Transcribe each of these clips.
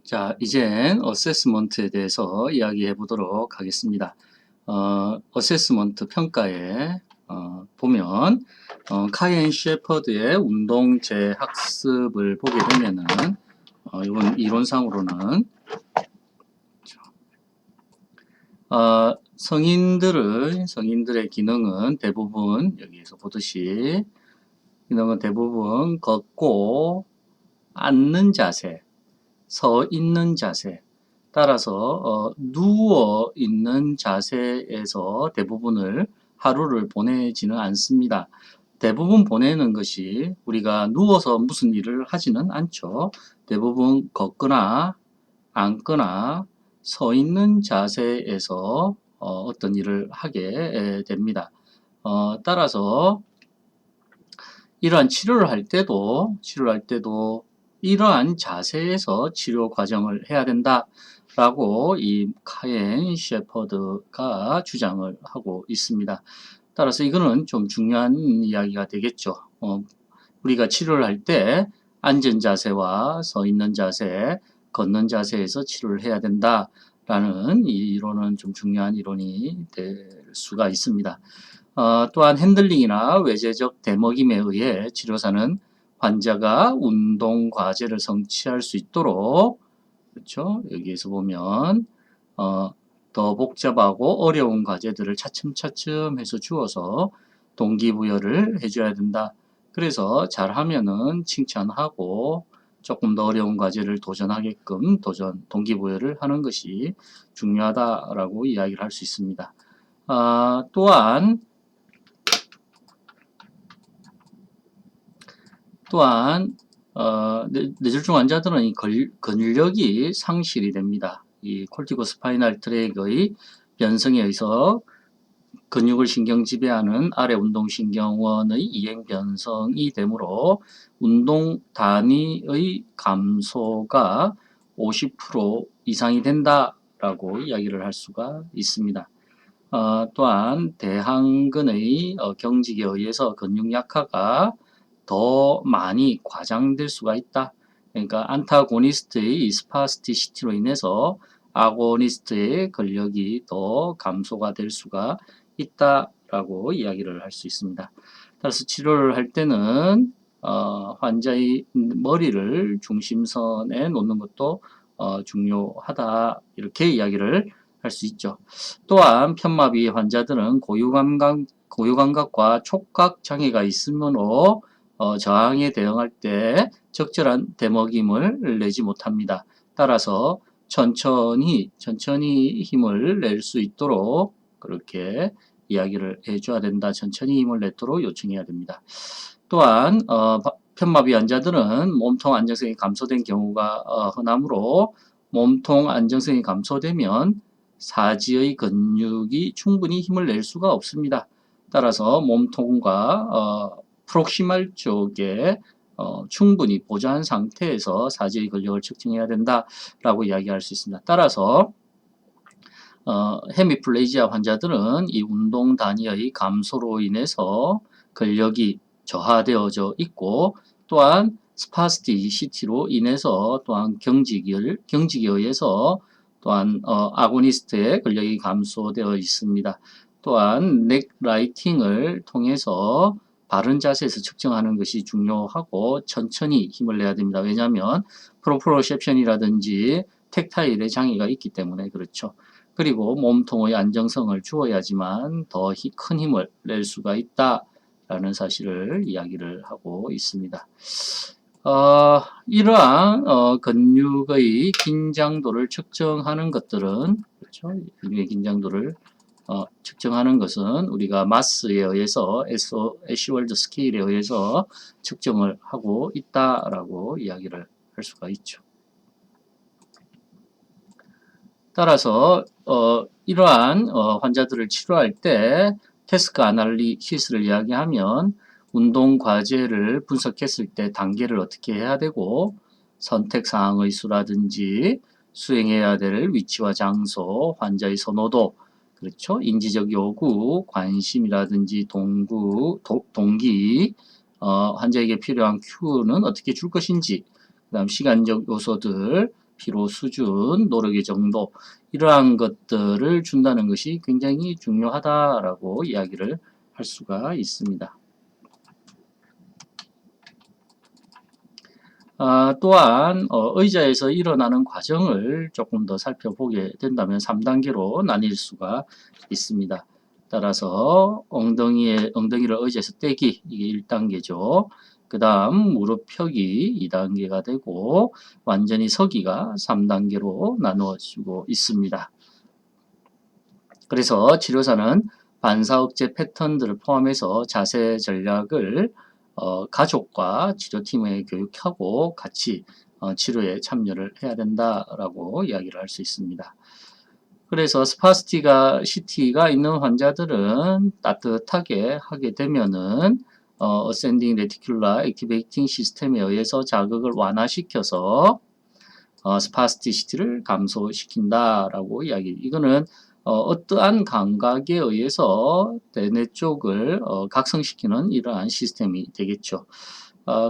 자, 이젠 어세스먼트에 대해서 이야기해 보도록 하겠습니다. 어세스먼트 평가에 보면 카이엔 셰퍼드의 운동 재학습을 보게 되면은 이건 이론상으로는 성인들의 기능은 대부분 여기에서 보듯이 기능은 대부분 걷고 앉는 자세, 서 있는 자세, 따라서 누워 있는 자세에서 대부분을 하루를 보내지는 않습니다. 대부분 보내는 것이 우리가 누워서 무슨 일을 하지는 않죠. 대부분 걷거나 앉거나 서 있는 자세에서 어떤 일을 하게 됩니다. 따라서 이러한 치료를 할 때도 이러한 자세에서 치료 과정을 해야 된다라고 이 카엔 셰퍼드가 주장을 하고 있습니다. 따라서 이거는 좀 중요한 이야기가 되겠죠. 우리가 치료를 할 때 앉은 자세와 서 있는 자세, 걷는 자세에서 치료를 해야 된다라는 이 이론은 좀 중요한 이론이 될 수가 있습니다. 또한 핸들링이나 외제적 대먹임에 의해 치료사는 환자가 운동 과제를 성취할 수 있도록, 그렇죠? 여기에서 보면 더 복잡하고 어려운 과제들을 차츰차츰 해서 주어서 동기부여를 해줘야 된다. 그래서 잘하면은 칭찬하고 조금 더 어려운 과제를 도전하게끔 동기부여를 하는 것이 중요하다라고 이야기를 할 수 있습니다. 또한 뇌졸중 환자들은 이 근력이 상실이 됩니다. 이 콜티코스파이널 트랙의 변성에 의해서 근육을 신경 지배하는 아래 운동신경원의 이행 변성이 되므로 운동 단위의 감소가 50% 이상이 된다라고 이야기를 할 수가 있습니다. 또한 대항근의 경직에 의해서 근육 약화가 더 많이 과장될 수가 있다. 그러니까 안타고니스트의 스파스티시티로 인해서 아고니스트의 근력이 더 감소가 될 수가 있다라고 이야기를 할 수 있습니다. 따라서 치료를 할 때는 환자의 머리를 중심선에 놓는 것도 중요하다 이렇게 이야기를 할 수 있죠. 또한 편마비 환자들은 고유감각과 촉각 장애가 있으므로 저항에 대응할 때 적절한 대먹임을 내지 못합니다. 따라서 천천히 힘을 낼 수 있도록 그렇게 이야기를 해줘야 된다. 천천히 힘을 내도록 요청해야 됩니다. 또한 편마비 환자들은 몸통 안정성이 감소된 경우가 흔하므로 몸통 안정성이 감소되면 사지의 근육이 충분히 힘을 낼 수가 없습니다. 따라서 몸통과 프록시말 쪽에 충분히 보좌한 상태에서 사지의 근력을 측정해야 된다라고 이야기할 수 있습니다. 따라서 헤미플레이지아 환자들은 이 운동 단위의 감소로 인해서 근력이 저하되어져 있고 또한 스파스티시티로 인해서 또한 경직에 의해서 또한 아고니스트의 근력이 감소되어 있습니다. 또한 넥 라이팅을 통해서 바른 자세에서 측정하는 것이 중요하고 천천히 힘을 내야 됩니다. 왜냐하면 프로프로셉션이라든지 텍타일의 장애가 있기 때문에 그렇죠. 그리고 몸통의 안정성을 주어야지만 더 큰 힘을 낼 수가 있다라는 사실을 이야기를 하고 있습니다. 이러한 근육의 긴장도를 측정하는 것들은 그렇죠? 근육의 긴장도를 측정하는 것은 우리가 마스에 의해서 애쉬월드 스케일에 의해서 측정을 하고 있다라고 이야기를 할 수가 있죠. 따라서 이러한 환자들을 치료할 때 태스크 아날리시스를 이야기하면 운동 과제를 분석했을 때 단계를 어떻게 해야 되고 선택 사항의 수라든지 수행해야 될 위치와 장소, 환자의 선호도, 그렇죠? 인지적 요구, 관심이라든지 동기, 환자에게 필요한 큐는 어떻게 줄 것인지, 그다음 시간적 요소들, 피로 수준, 노력의 정도 이러한 것들을 준다는 것이 굉장히 중요하다라고 이야기를 할 수가 있습니다. 또한 의자에서 일어나는 과정을 조금 더 살펴보게 된다면 3단계로 나뉠 수가 있습니다. 따라서 엉덩이를 의자에서 떼기 이게 1단계죠. 그 다음 무릎 펴기 2단계가 되고 완전히 서기가 3단계로 나누어지고 있습니다. 그래서 치료사는 반사억제 패턴들을 포함해서 자세 전략을 가족과 치료팀에 교육하고 같이 치료에 참여를 해야 된다라고 이야기를 할 수 있습니다. 그래서 스파스티가 있는 환자들은 따뜻하게 하게 되면은 어센딩 레티큘라 액티베이팅 시스템에 의해서 자극을 완화시켜서 스파스티시티를 감소시킨다라고 이거는 어떠한 감각에 의해서 대뇌 쪽을 각성시키는 이러한 시스템이 되겠죠.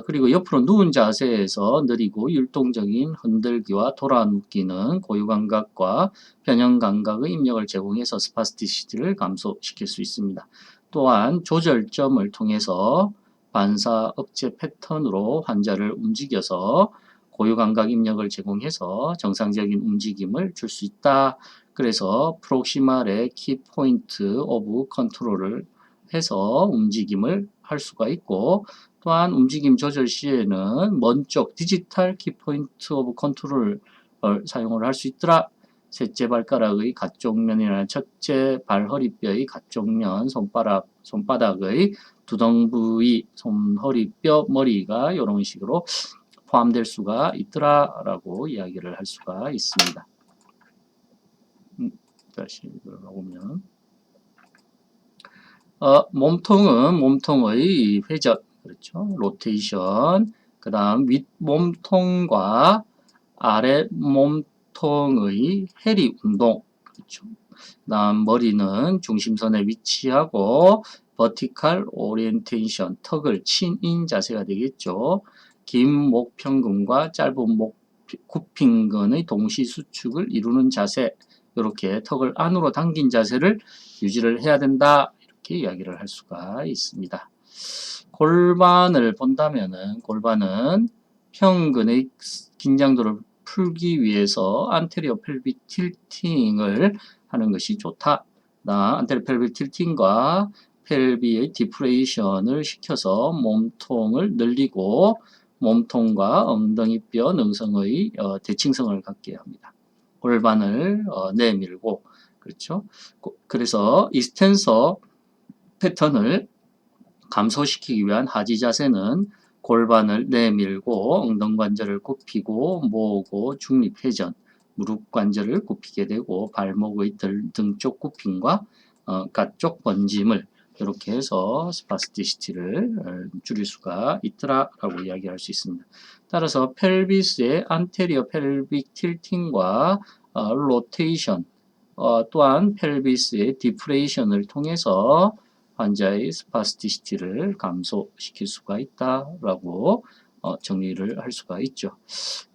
그리고 옆으로 누운 자세에서 느리고 율동적인 흔들기와 돌아눕기는 고유감각과 변형감각의 입력을 제공해서 스파스티시티를 감소시킬 수 있습니다. 또한 조절점을 통해서 반사 억제 패턴으로 환자를 움직여서 고유감각 입력을 제공해서 정상적인 움직임을 줄 수 있다. 그래서 프록시말의 키포인트 오브 컨트롤을 해서 움직임을 할 수가 있고 또한 움직임 조절 시에는 먼 쪽 디지털 키포인트 오브 컨트롤을 사용을 할 수 있더라. 셋째 발가락의 가쪽면이나 첫째 발 허리뼈의 가쪽면, 손바닥의 두덩 부위, 손허리뼈, 머리가 이런 식으로 포함될 수가 있더라라고 이야기를 할 수가 있습니다. 다시 들어가보면 몸통은 몸통의 회전, 그렇죠? 로테이션, 그 다음 윗 몸통과 아래 몸통의 해리 운동, 그렇죠? 그 다음 머리는 중심선에 위치하고 버티칼 오리엔테이션, 턱을 친인 자세가 되겠죠. 긴 목 평근과 짧은 목 굽힌근의 동시 수축을 이루는 자세, 이렇게 턱을 안으로 당긴 자세를 유지를 해야 된다. 이렇게 이야기를 할 수가 있습니다. 골반을 본다면은 골반은 평근의 긴장도를 풀기 위해서 안테리어 펠빅 틸팅을 하는 것이 좋다. 안테리어 펠빅 틸팅과 펠비의 디프레이션을 시켜서 몸통을 늘리고 몸통과 엉덩이뼈 능성의 대칭성을 갖게 합니다. 골반을 내밀고 그렇죠. 그래서 이스텐서 패턴을 감소시키기 위한 하지 자세는 골반을 내밀고 엉덩관절을 굽히고 모으고 중립회전, 무릎 관절을 굽히게 되고 발목의 등쪽 굽힘과 가쪽 번짐을 이렇게 해서 스파스티시티를 줄일 수가 있더라라고 이야기할 수 있습니다. 따라서 펠비스의 안테리어 펠빅 틸팅과 로테이션, 또한 펠비스의 디프레이션을 통해서 환자의 스파스티시티를 감소시킬 수가 있다라고 정리를 할 수가 있죠.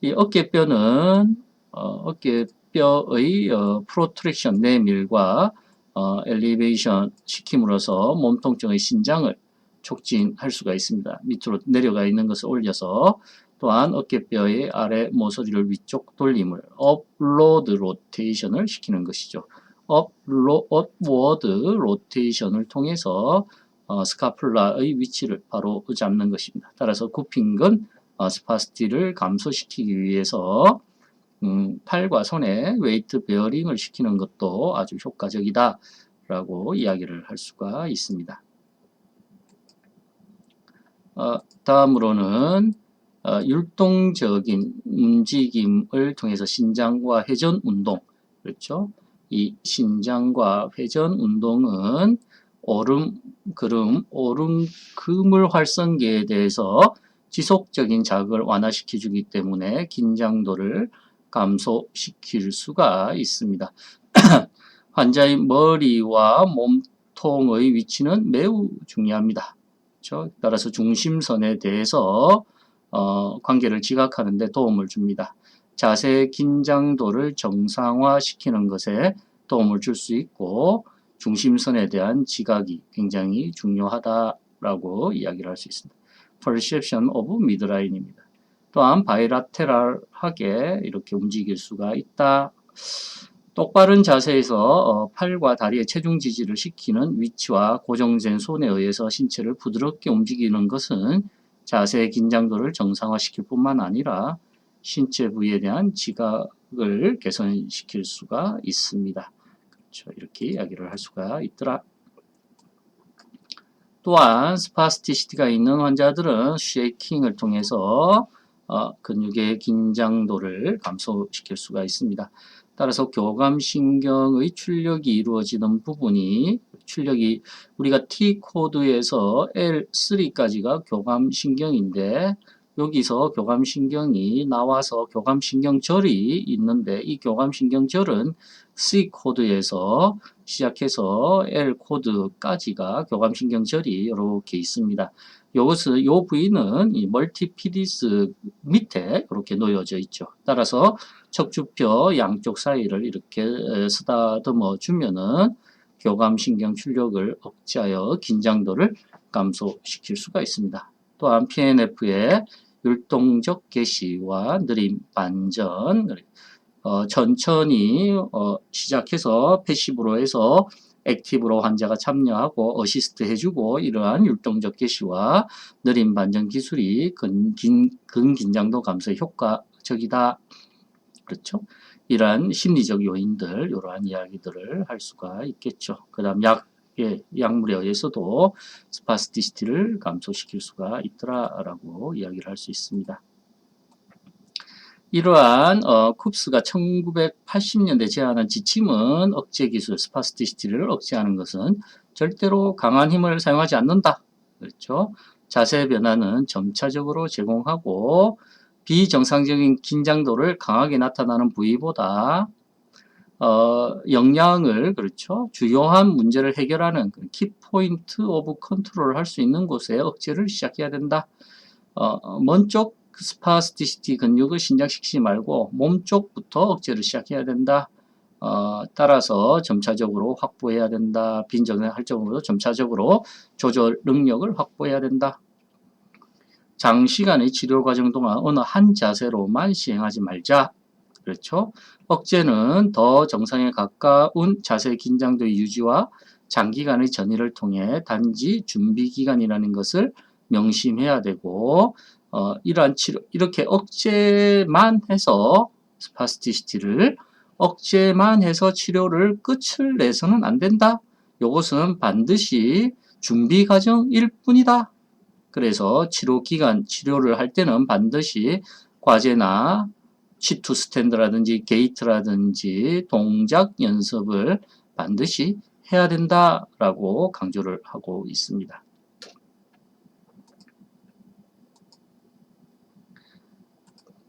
이 어깨뼈는 어깨뼈의 프로트랙션 내밀과 엘리베이션 시킴으로써 몸통증의 신장을 촉진할 수가 있습니다. 밑으로 내려가 있는 것을 올려서 또한 어깨뼈의 아래 모서리를 위쪽 돌림을 업로드 로테이션을 시키는 것이죠. 업워드 로테이션을 통해서 스카플라의 위치를 바로 잡는 것입니다. 따라서 굽힌근 스파스티를 감소시키기 위해서 팔과 손에 웨이트 베어링을 시키는 것도 아주 효과적이다 라고 이야기를 할 수가 있습니다. 다음으로는 율동적인 움직임을 통해서 신장과 회전 운동, 그렇죠? 이 신장과 회전 운동은 오름그물 활성계에 대해서 지속적인 자극을 완화시켜주기 때문에 긴장도를 감소시킬 수가 있습니다. 환자의 머리와 몸통의 위치는 매우 중요합니다. 그렇죠? 따라서 중심선에 대해서 관계를 지각하는 데 도움을 줍니다. 자세 긴장도를 정상화시키는 것에 도움을 줄 수 있고 중심선에 대한 지각이 굉장히 중요하다라고 이야기를 할 수 있습니다. Perception of midline입니다. 또한 바이라테럴하게 이렇게 움직일 수가 있다. 똑바른 자세에서 팔과 다리의 체중 지지를 시키는 위치와 고정된 손에 의해서 신체를 부드럽게 움직이는 것은 자세의 긴장도를 정상화시킬 뿐만 아니라 신체 부위에 대한 지각을 개선시킬 수가 있습니다. 그렇죠. 이렇게 이야기를 할 수가 있더라. 또한 스파스티시티가 있는 환자들은 쉐이킹을 통해서 근육의 긴장도를 감소시킬 수가 있습니다. 따라서 교감신경의 출력이 이루어지는 부분이 출력이 우리가 T 코드에서 L3까지가 교감신경인데 여기서 교감신경이 나와서 교감신경절이 있는데 이 교감신경절은 C 코드에서 시작해서 L 코드까지가 교감신경절이 이렇게 있습니다. 이것은 요 부위는 이 멀티피디스 밑에 이렇게 놓여져 있죠. 따라서 척추뼈 양쪽 사이를 이렇게 쓰다듬어 주면은 교감신경 출력을 억제하여 긴장도를 감소시킬 수가 있습니다. 또한 PNF의 율동적 개시와 느림 반전, 천천히 시작해서 패시브로 해서 액티브로 환자가 참여하고 어시스트 해주고 이러한 율동적 개시와 느림 반전 기술이 근긴장도 감소에 효과적이다. 그렇죠? 이러한 심리적 요인들, 이러한 이야기들을 할 수가 있겠죠. 그 다음 약물에 의해서도 스파스티시티를 감소시킬 수가 있더라라고 이야기를 할 수 있습니다. 이러한 쿱스가 1980년대 제안한 지침은 억제 기술 스파스티시티를 억제하는 것은 절대로 강한 힘을 사용하지 않는다. 그렇죠? 자세 변화는 점차적으로 제공하고 비정상적인 긴장도를 강하게 나타나는 부위보다 역량을 그렇죠. 주요한 문제를 해결하는 키포인트 오브 컨트롤을 할 수 있는 곳에 억제를 시작해야 된다. 먼 쪽 스파스티시티 근육을 신장시키지 말고 몸 쪽부터 억제를 시작해야 된다. 따라서 점차적으로 확보해야 된다. 빈정상적으로 점차적으로 조절 능력을 확보해야 된다. 장시간의 치료 과정 동안 어느 한 자세로만 시행하지 말자. 그렇죠? 억제는 더 정상에 가까운 자세 긴장도의 유지와 장기간의 전이를 통해 단지 준비 기간이라는 것을 명심해야 되고 이러한 치료 이렇게 억제만 해서 스파스티시티를 억제만 해서 치료를 끝을 내서는 안 된다. 이것은 반드시 준비 과정일 뿐이다. 그래서 치료 기간, 치료를 할 때는 반드시 과제나 시투 스탠드라든지 게이트라든지 동작 연습을 반드시 해야 된다라고 강조를 하고 있습니다.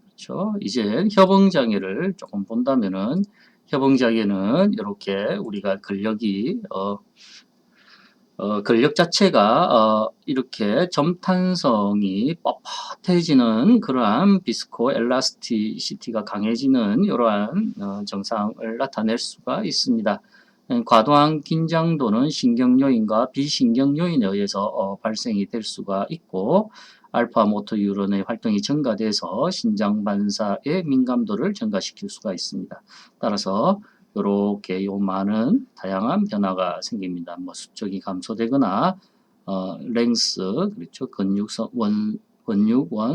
그렇죠? 이제 협응장애를 조금 본다면은 협응장애는 이렇게 우리가 근력이 근력 자체가 이렇게 점탄성이 뻣뻣해지는 그러한 비스코 엘라스티시티가 강해지는 이러한 증상을 나타낼 수가 있습니다. 과도한 긴장도는 신경 요인과 비신경 요인에 의해서 발생이 될 수가 있고 알파 모터 뉴런의 활동이 증가돼서 신장 반사의 민감도를 증가시킬 수가 있습니다. 따라서 이렇게 요 많은 다양한 변화가 생깁니다. 뭐 수적이 감소되거나 랭스 그렇죠. 근육원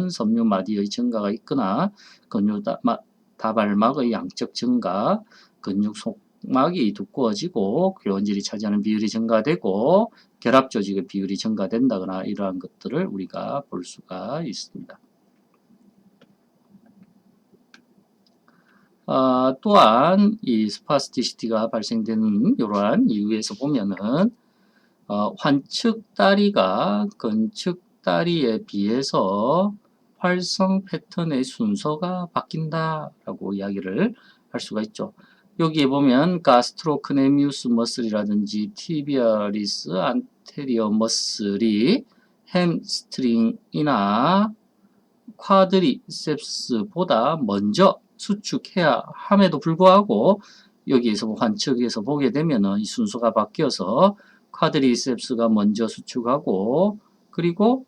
섬유 마디의 증가가 있거나 근육 다발막의 양적 증가, 근육 속막이 두꺼워지고 교원질이 차지하는 비율이 증가되고 결합 조직의 비율이 증가된다거나 이러한 것들을 우리가 볼 수가 있습니다. 또한 이 스파스티시티가 발생되는 이러한 이유에서 보면은 환측 다리가 건측 다리에 비해서 활성 패턴의 순서가 바뀐다라고 이야기를 할 수가 있죠. 여기에 보면 가스트로크네미우스 머슬이라든지 티비아리스 안테리어 머슬이 햄스트링이나 쿼드리셉스보다 먼저 수축해야 함에도 불구하고 여기에서 환측에서 보게 되면은 이 순서가 바뀌어서 쿼드리셉스가 먼저 수축하고 그리고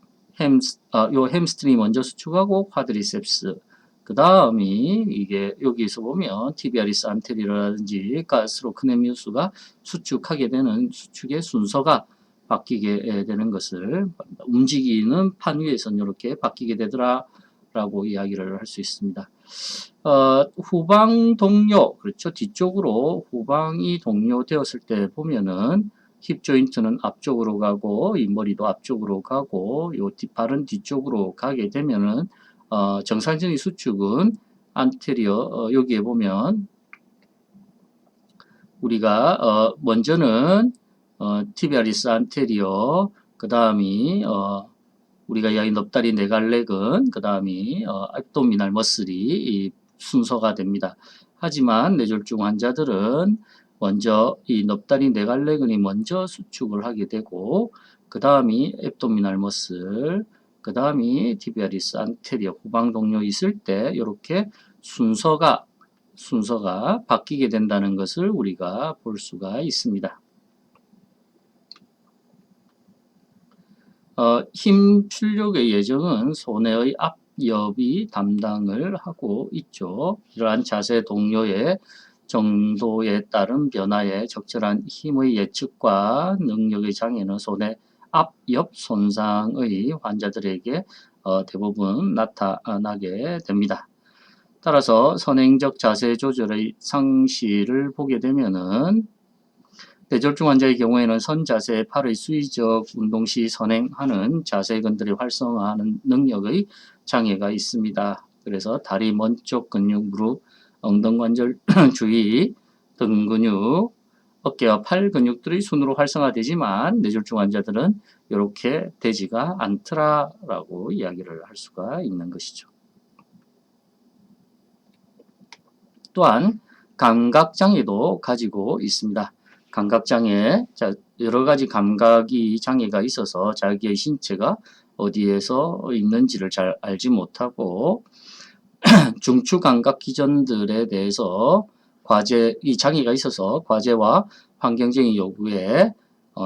요 햄스트링이 먼저 수축하고 쿼드리셉스 그 다음이 이게 여기서 보면 티비아리스 안테리어라든지 가스로크네미우스가 수축하게 되는 수축의 순서가 바뀌게 되는 것을 움직이는 판 위에서는 이렇게 바뀌게 되더라 라고 이야기를 할 수 있습니다. 후방 동료, 그렇죠. 뒤쪽으로 후방이 동료되었을 때 보면은 힙 조인트는 앞쪽으로 가고 이 머리도 앞쪽으로 가고 요 발은 뒤쪽으로 가게 되면은 정상적인 수축은 안테리어 여기에 보면 우리가 먼저는 티비아리스 안테리어 그 다음이 우리가 이야기 넙다리 네갈렉은 그 다음이 abdominal 머슬이 순서가 됩니다. 하지만 뇌졸중 환자들은 먼저 이 넙다리 네갈렉은이 먼저 수축을 하게 되고 그 다음이 abdominal 머슬 그 다음이 티비아리스 안테리어 후방 동료 있을 때 이렇게 순서가 바뀌게 된다는 것을 우리가 볼 수가 있습니다. 힘 출력의 예정은 손해의 앞옆이 담당을 하고 있죠. 이러한 자세 동료의 정도에 따른 변화에 적절한 힘의 예측과 능력의 장애는 손해 앞옆 손상의 환자들에게 대부분 나타나게 됩니다. 따라서 선행적 자세 조절의 상실을 보게 되면은 뇌졸중 환자의 경우에는 선자세 팔의 수의적 운동 시 선행하는 자세근들이 활성화하는 능력의 장애가 있습니다. 그래서 다리 먼쪽 근육, 무릎, 엉덩관절 주위, 등 근육, 어깨와 팔 근육들이 순으로 활성화되지만 뇌졸중 환자들은 이렇게 되지가 않더라라고 이야기를 할 수가 있는 것이죠. 또한 감각장애도 가지고 있습니다. 감각장애, 여러 가지 감각이 장애가 있어서 자기의 신체가 어디에서 있는지를 잘 알지 못하고 중추감각 기전들에 대해서 이 장애가 있어서 과제와 환경적인 요구에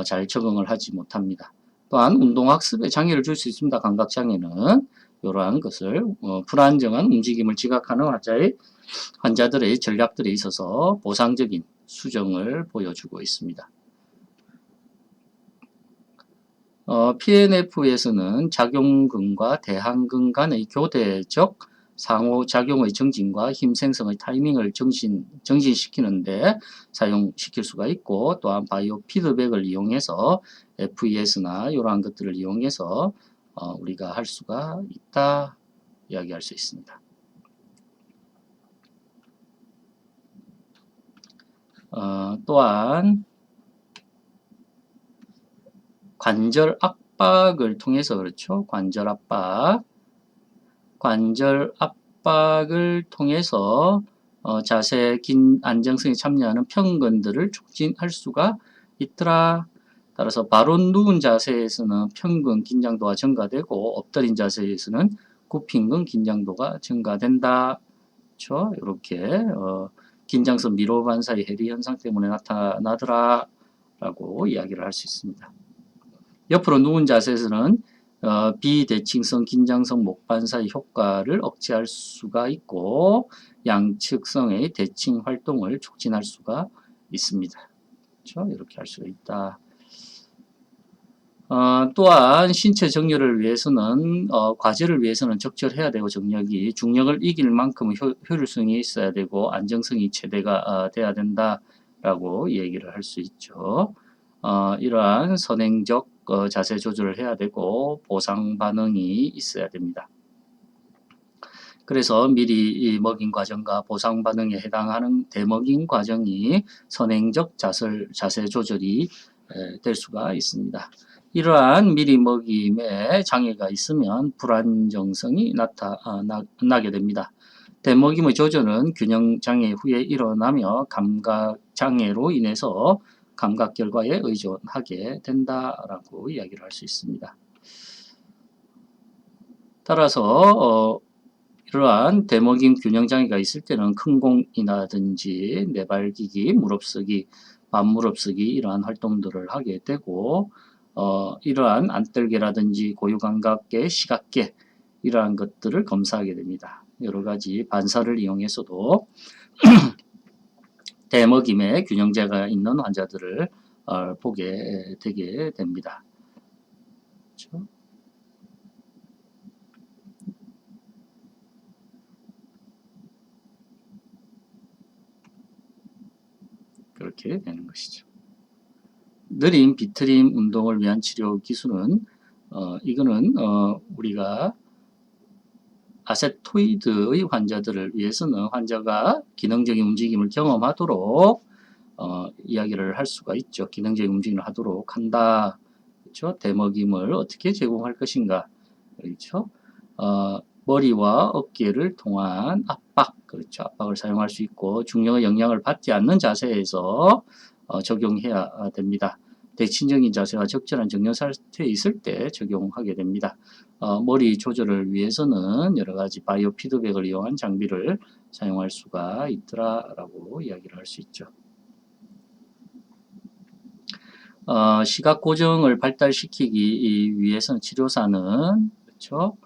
잘 적응을 하지 못합니다. 또한 운동학습에 장애를 줄 수 있습니다. 감각장애는 이러한 것을 불안정한 움직임을 지각하는 환자들의 전략들에 있어서 보상적인 수정을 보여주고 있습니다. PNF에서는 작용근과 대항근 간의 교대적 상호작용의 정진과 힘 생성의 타이밍을 정진시키는데 사용시킬 수가 있고 또한 바이오 피드백을 이용해서 FES나 이러한 것들을 이용해서 우리가 할 수가 있다 이야기할 수 있습니다. 또한 관절 압박을 통해서 그렇죠. 관절 압박을 통해서 자세 안정성에 참여하는 평근들을 촉진할 수가 있더라. 따라서 바로 누운 자세에서는 평근 긴장도가 증가되고 엎드린 자세에서는 굽힌근 긴장도가 증가된다. 그렇죠? 이렇게 긴장성 미로 반사의 해리 현상 때문에 나타나더라 라고 이야기를 할 수 있습니다. 옆으로 누운 자세에서는 비대칭성 긴장성 목 반사의 효과를 억제할 수가 있고 양측성의 대칭 활동을 촉진할 수가 있습니다. 그렇죠? 이렇게 할 수가 있다. 또한 신체 정렬을 위해서는 과제를 위해서는 적절해야 되고 정력이 중력을 이길 만큼 효율성이 있어야 되고 안정성이 최대가 돼야 된다라고 얘기를 할 수 있죠. 이러한 선행적 자세 조절을 해야 되고 보상 반응이 있어야 됩니다. 그래서 미리 먹인 과정과 보상 반응에 해당하는 대먹인 과정이 선행적 자세 조절이 될 수가 있습니다. 이러한 미리 먹임에 장애가 있으면 불안정성이 나타나게 됩니다. 대먹임의 조절은 균형 장애 후에 일어나며 감각 장애로 인해서 감각 결과에 의존하게 된다라고 이야기를 할 수 있습니다. 따라서 이러한 대먹임 균형장애가 있을 때는 큰 공이라든지 내발기기, 무릎쓰기, 반무릎쓰기 이러한 활동들을 하게 되고 이러한 안떨개라든지 고유감각계, 시각계 이러한 것들을 검사하게 됩니다. 여러 가지 반사를 이용해서도 대먹임의 균형제가 있는 환자들을 보게 되게 됩니다. 그렇죠? 그렇게 되는 것이죠. 느린 비트림 운동을 위한 치료 기술은 이거는 우리가 아세토이드의 환자들을 위해서는 환자가 기능적인 움직임을 경험하도록 이야기를 할 수가 있죠. 기능적인 움직임을 하도록 한다. 그렇죠? 대먹임을 어떻게 제공할 것인가. 그렇죠? 머리와 어깨를 통한 압박, 그렇죠. 압박을 사용할 수 있고 중력의 영향을 받지 않는 자세에서 적용해야 됩니다. 대칭적인 자세와 적절한 정렬 상태에 있을 때 적용하게 됩니다. 머리 조절을 위해서는 여러 가지 바이오 피드백을 이용한 장비를 사용할 수가 있더라라고 이야기를 할 수 있죠. 시각 고정을 발달시키기 위해서는 치료사는 그렇죠.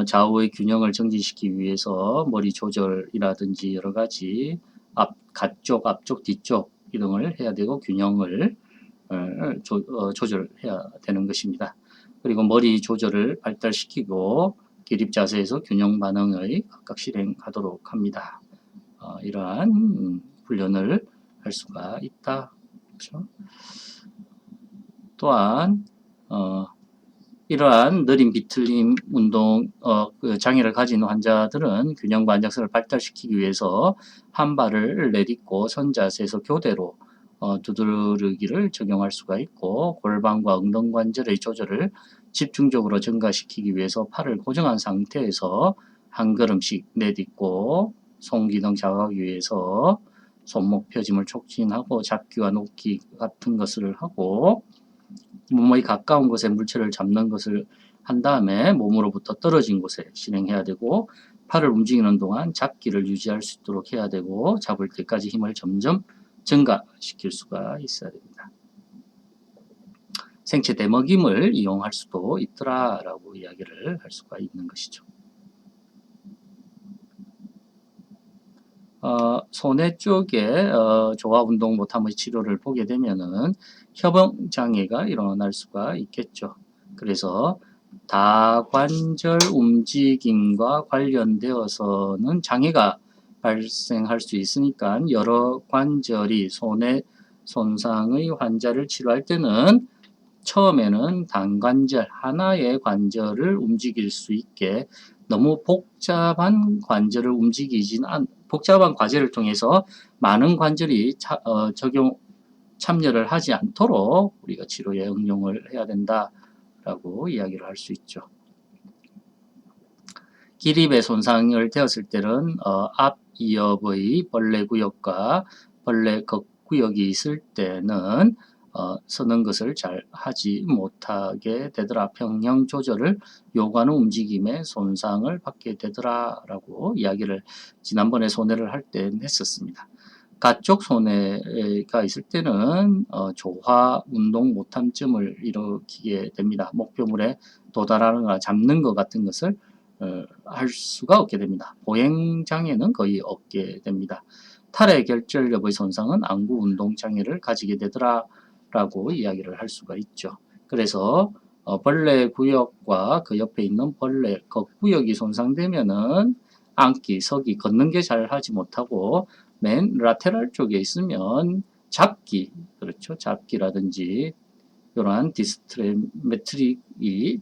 좌우의 균형을 정지시키기 위해서 머리 조절이라든지 여러 가지 가쪽, 앞쪽, 뒤쪽 이동을 해야 되고 균형을 조절해야 되는 것입니다. 그리고 머리 조절을 발달시키고 기립 자세에서 균형 반응의 각각 실행하도록 합니다. 이러한 훈련을 할 수가 있다. 그렇죠? 또한 이러한 느린 비틀림 운동 그 장애를 가진 환자들은 균형 반작성을 발달시키기 위해서 한 발을 내딛고 선 자세에서 교대로 두드르기를 적용할 수가 있고 골반과 엉덩관절의 조절을 집중적으로 증가시키기 위해서 팔을 고정한 상태에서 한 걸음씩 내딛고 손기능 자극하기 위해서 손목 펴짐을 촉진하고 잡기와 놓기 같은 것을 하고 몸의 가까운 곳에 물체를 잡는 것을 한 다음에 몸으로부터 떨어진 곳에 실행해야 되고 팔을 움직이는 동안 잡기를 유지할 수 있도록 해야 되고 잡을 때까지 힘을 점점 증가시킬 수가 있어야 됩니다. 생체 대먹임을 이용할 수도 있더라라고 이야기를 할 수가 있는 것이죠. 손해 쪽에 조화 운동 못함의 치료를 보게 되면은 협응 장애가 일어날 수가 있겠죠. 그래서 다관절 움직임과 관련되어서는 장애가 발생할 수 있으니까 여러 관절이 손해 손상의 환자를 치료할 때는 처음에는 단관절 하나의 관절을 움직일 수 있게 너무 복잡한 관절을 복잡한 과제를 통해서 많은 관절이 참여를 하지 않도록 우리가 치료에 응용을 해야 된다라고 이야기를 할 수 있죠. 기립의 손상을 되었을 때는 앞 이엽의 벌레 구역과 벌레 겉 구역이 있을 때는 서는 것을 잘 하지 못하게 되더라. 평형 조절을 요구하는 움직임에 손상을 받게 되더라라고 이야기를 지난번에 손해를 할 때 했었습니다. 가쪽 손해가 있을 때는 조화 운동 못함증을 일으키게 됩니다. 목표물에 도달하는 거나 잡는 것 같은 것을 할 수가 없게 됩니다. 보행 장애는 거의 없게 됩니다. 탈의 결절력의 손상은 안구 운동 장애를 가지게 되더라라고 이야기를 할 수가 있죠. 그래서 벌레 구역과 그 옆에 있는 벌레 겉구역이 손상되면은 앉기, 서기, 걷는 게 잘 하지 못하고 맨 라테랄 쪽에 있으면 잡기, 그렇죠. 잡기라든지 이러한 디스트레메트릭이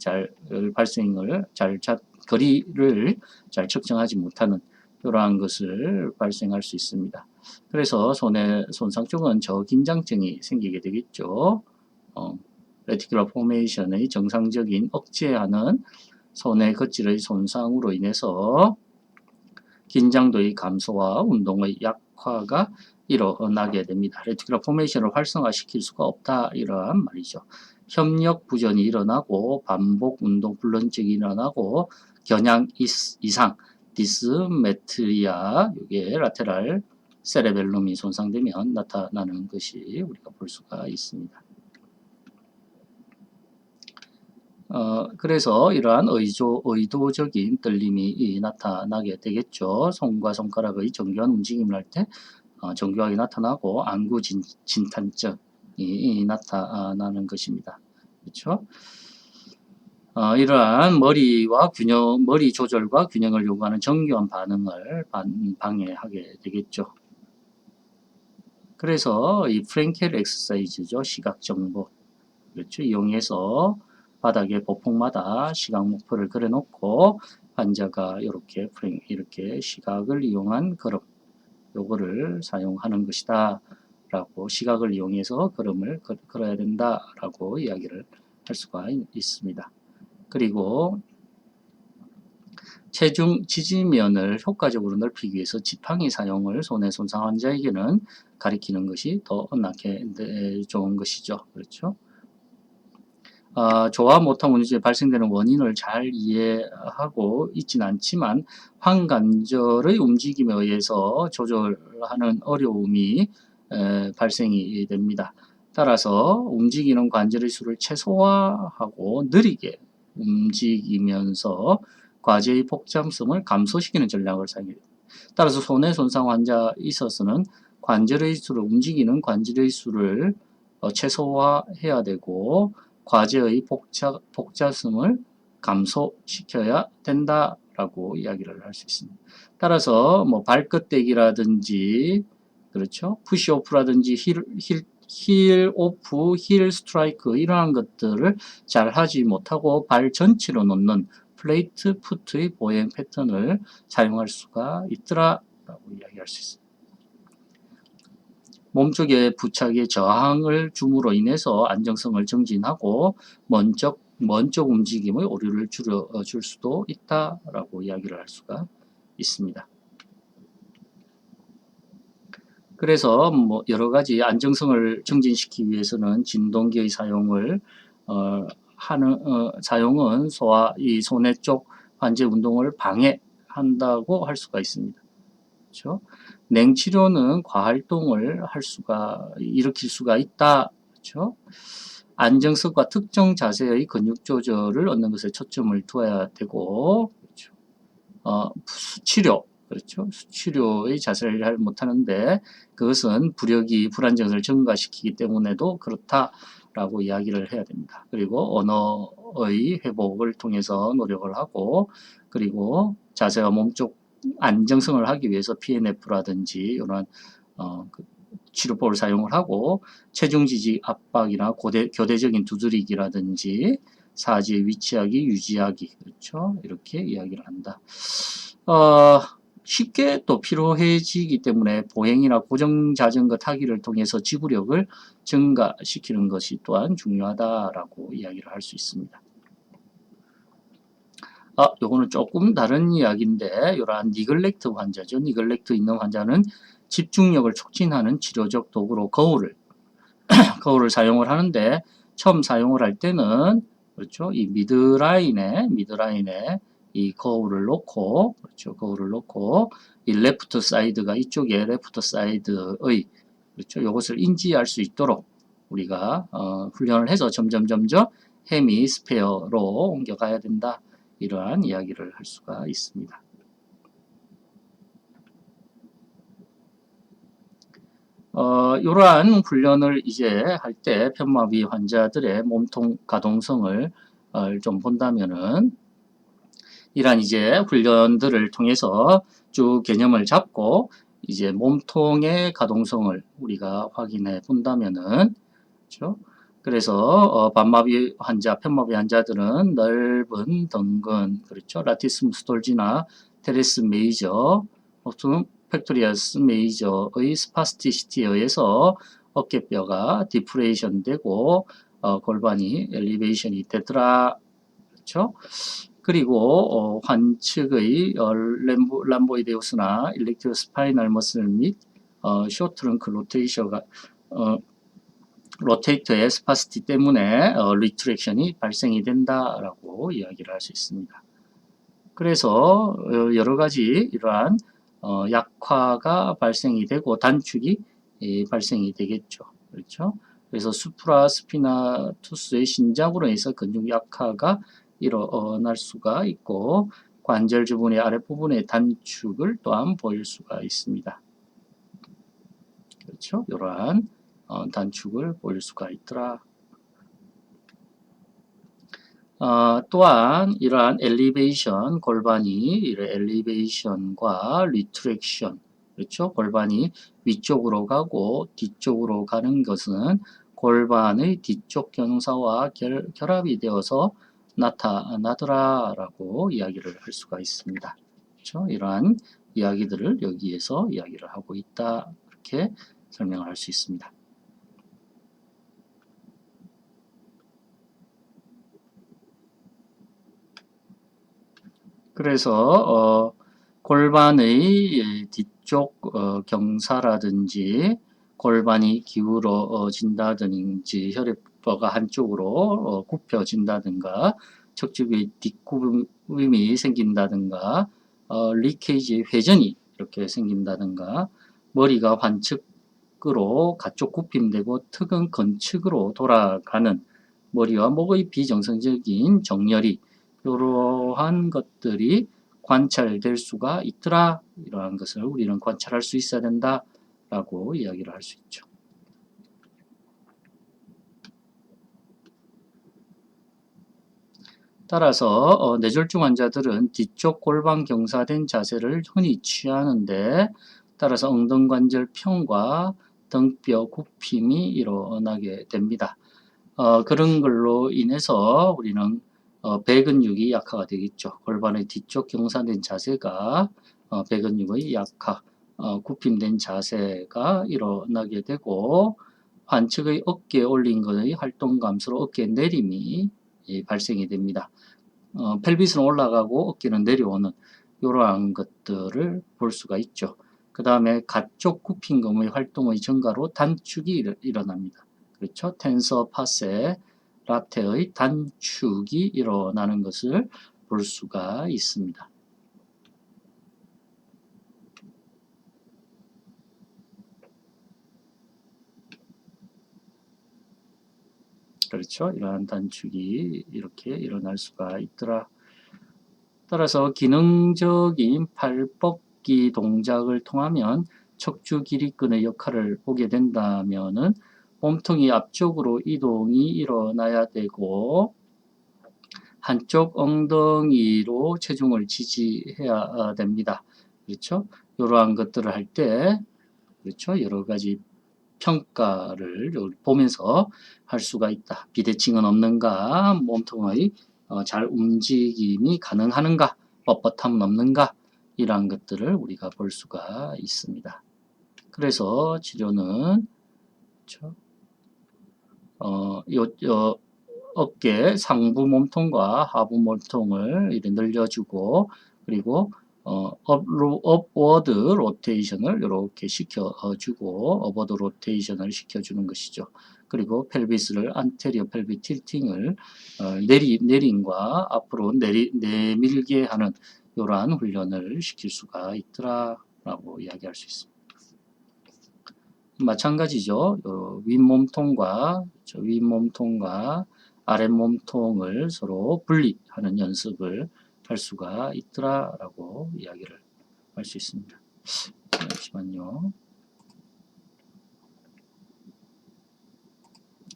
거리를 잘 측정하지 못하는 이러한 것을 발생할 수 있습니다. 그래서 손의 손상 쪽은 저긴장증이 생기게 되겠죠. 레티큘러 포메이션의 정상적인 억제하는 손의 겉질의 손상으로 인해서 긴장도의 감소와 운동의 약화가 일어나게 됩니다. 레티큘러 포메이션을 활성화시킬 수가 없다 이러한 말이죠. 협력 부전이 일어나고 반복 운동 불면증이 일어나고 겨냥 이상, 디스메트리아, 이게 라테랄 세레벨룸이 손상되면 나타나는 것이 우리가 볼 수가 있습니다. 그래서 이러한 의도적인 떨림이 나타나게 되겠죠. 손과 손가락의 정교한 움직임을 할 때 정교하게 나타나고 안구 진탄증이 나타나는 것입니다. 그렇죠? 이러한 머리 조절과 균형을 요구하는 정교한 반응을 방해하게 되겠죠. 그래서 이 프랭켈 엑서사이즈죠. 시각 정보. 그렇죠. 이용해서 바닥에 보폭마다 시각 목표를 그려놓고 환자가 이렇게 시각을 이용한 걸음, 요거를 사용하는 것이다 라고, 시각을 이용해서 걸음을 걸어야 된다 라고 이야기를 할 수가 있습니다. 그리고 체중 지지면을 효과적으로 넓히기 위해서 지팡이 사용을 손해 손상 환자에게는 가리키는 것이 더 좋은 것이죠. 그렇죠? 조화 못한 문제에 발생되는 원인을 잘 이해하고 있지는 않지만 환관절의 움직임에 의해서 조절하는 어려움이 발생이 됩니다. 따라서 움직이는 관절의 수를 최소화하고 느리게 움직이면서 과제의 복잡성을 감소시키는 전략을 사용합니다. 따라서 손해 손상 환자에 있어서는 움직이는 관절의 수를 최소화해야 되고 과제의 복잡성을 감소시켜야 된다라고 이야기를 할 수 있습니다. 따라서 뭐 발끝대기라든지, 그렇죠, 푸시오프라든지 힐 오프, 힐 스트라이크, 이러한 것들을 잘 하지 못하고 발 전체로 놓는 플레이트 푸트의 보행 패턴을 사용할 수가 있더라라고 이야기할 수 있습니다. 몸쪽에 부착의 저항을 줌으로 인해서 안정성을 정진하고 먼쪽 움직임의 오류를 줄여줄 수도 있다라고 이야기를 할 수가 있습니다. 그래서 뭐 여러 가지 안정성을 정진시키기 위해서는 진동기의 사용은 이 손해 쪽 관제 운동을 방해한다고 할 수가 있습니다. 그렇죠? 냉치료는 과활동을 일으킬 수가 있다. 그렇죠? 안정성과 특정 자세의 근육 조절을 얻는 것에 초점을 두어야 되고, 그렇죠? 수치료, 그렇죠? 수치료의 자세를 잘 못하는데 그것은 불안정성을 증가시키기 때문에도 그렇다라고 이야기를 해야 됩니다. 그리고 언어의 회복을 통해서 노력을 하고, 그리고 자세와 몸쪽 안정성을 하기 위해서 PNF라든지 이런 치료법을 사용을 하고, 체중 지지 압박이나 교대적인 두드리기라든지 사지의 위치하기, 유지하기, 그렇죠? 이렇게 이야기를 한다. 쉽게 또 피로해지기 때문에 보행이나 고정 자전거 타기를 통해서 지구력을 증가시키는 것이 또한 중요하다라고 이야기를 할 수 있습니다. 요거는 조금 다른 이야기인데, 이러한 니글렉트 환자죠. 니글렉트 있는 환자는 집중력을 촉진하는 치료적 도구로 거울을 사용을 하는데, 처음 사용을 할 때는, 그렇죠, 이 미드라인에 이 거울을 놓고, 그렇죠, 이 레프트 사이드가 이쪽에 레프트 사이드의, 그렇죠, 이것을 인지할 수 있도록 우리가 훈련을 해서 점점 헤미스페어로 옮겨가야 된다. 이러한 이야기를 할 수가 있습니다. 이러한 훈련을 이제 할 때 편마비 환자들의 몸통 가동성을 좀 본다면은, 이러한 이제 훈련들을 통해서 쭉 개념을 잡고 이제 몸통의 가동성을 우리가 확인해 본다면은, 그렇죠? 그래서 반마비 환자, 편마비 환자들은 넓은 덩근, 그렇죠, 라티스무스 돌지나 테레스 메이저, 혹은 팩토리아스 메이저의 스파스티시티에 의해서 어깨뼈가 디프레이션 되고 골반이 엘리베이션이 되더라. 그렇죠? 그리고 환측의 람보이데우스나 일렉티브 스파이널 머슬 및 쇼트렁크 로테이터의 스파시티 때문에 리트랙션이 발생이 된다라고 이야기를 할 수 있습니다. 그래서 여러 가지 이러한 약화가 발생이 되고 단축이 발생이 되겠죠. 그렇죠? 그래서 수프라스피나투스의 신장으로 해서 근육 약화가 일어날 수가 있고 관절 주변의 아랫부분의 단축을 또한 보일 수가 있습니다. 그렇죠? 이러한 단축을 보일 수가 있더라. 또한 이러한 엘리베이션, 골반이 이런 엘리베이션과 리트랙션, 그렇죠? 골반이 위쪽으로 가고 뒤쪽으로 가는 것은 골반의 뒤쪽 경사와 결합이 되어서 나타나더라라고 이야기를 할 수가 있습니다. 그렇죠? 이러한 이야기들을 여기에서 이야기를 하고 있다. 이렇게 설명을 할 수 있습니다. 그래서 골반의 뒤쪽 경사라든지 골반이 기울어진다든지 혈액포가 한쪽으로 굽혀진다든가 척추의 뒷굽임이 생긴다든가 리케이지 회전이 이렇게 생긴다든가 머리가 반측으로 가쪽 굽힘되고 턱은 건측으로 돌아가는 머리와 목의 비정상적인 정렬이 이러한 것들이 관찰될 수가 있더라. 이러한 것을 우리는 관찰할 수 있어야 된다. 라고 이야기를 할 수 있죠. 따라서 뇌졸중 환자들은 뒤쪽 골반 경사된 자세를 흔히 취하는데 따라서 엉덩관절 평과 등뼈 굽힘이 일어나게 됩니다. 그런 걸로 인해서 우리는 배근육이 약화가 되겠죠. 골반의 뒤쪽 경사된 자세가 배근육의 약화, 굽힘된 자세가 일어나게 되고 반측의 어깨에 올린 것의 활동 감소로 어깨 내림이 발생이 됩니다. 펠비스는 올라가고 어깨는 내려오는 이러한 것들을 볼 수가 있죠. 그 다음에 가쪽 굽힘근의 활동의 증가로 단축이 일어납니다. 그렇죠? 텐서 파세 라테의 단축이 일어나는 것을 볼 수가 있습니다. 그렇죠? 이러한 단축이 이렇게 일어날 수가 있더라. 따라서 기능적인 팔 뻗기 동작을 통하면 척추 기립근의 역할을 보게 된다면은 몸통이 앞쪽으로 이동이 일어나야 되고 한쪽 엉덩이로 체중을 지지해야 됩니다. 그렇죠? 이러한 것들을 할 때 그렇죠? 여러 가지 평가를 보면서 할 수가 있다. 비대칭은 없는가? 몸통의 잘 움직임이 가능하는가? 뻣뻣함은 없는가? 이러한 것들을 우리가 볼 수가 있습니다. 그래서 치료는 그렇죠? 어깨 상부 몸통과 하부 몸통을 이렇게 늘려주고 그리고 업워드 로테이션을 이렇게 시켜주고 업워드 로테이션을 시켜주는 것이죠. 그리고 펠비스를 안테리어 펠비 틸팅을 내림과 앞으로 내밀게 하는 이러한 훈련을 시킬 수가 있더라라고 이야기할 수 있습니다. 마찬가지죠. 윗몸통과 아랫몸통을 서로 분리하는 연습을 할 수가 있더라라고 이야기를 할 수 있습니다. 잠시만요.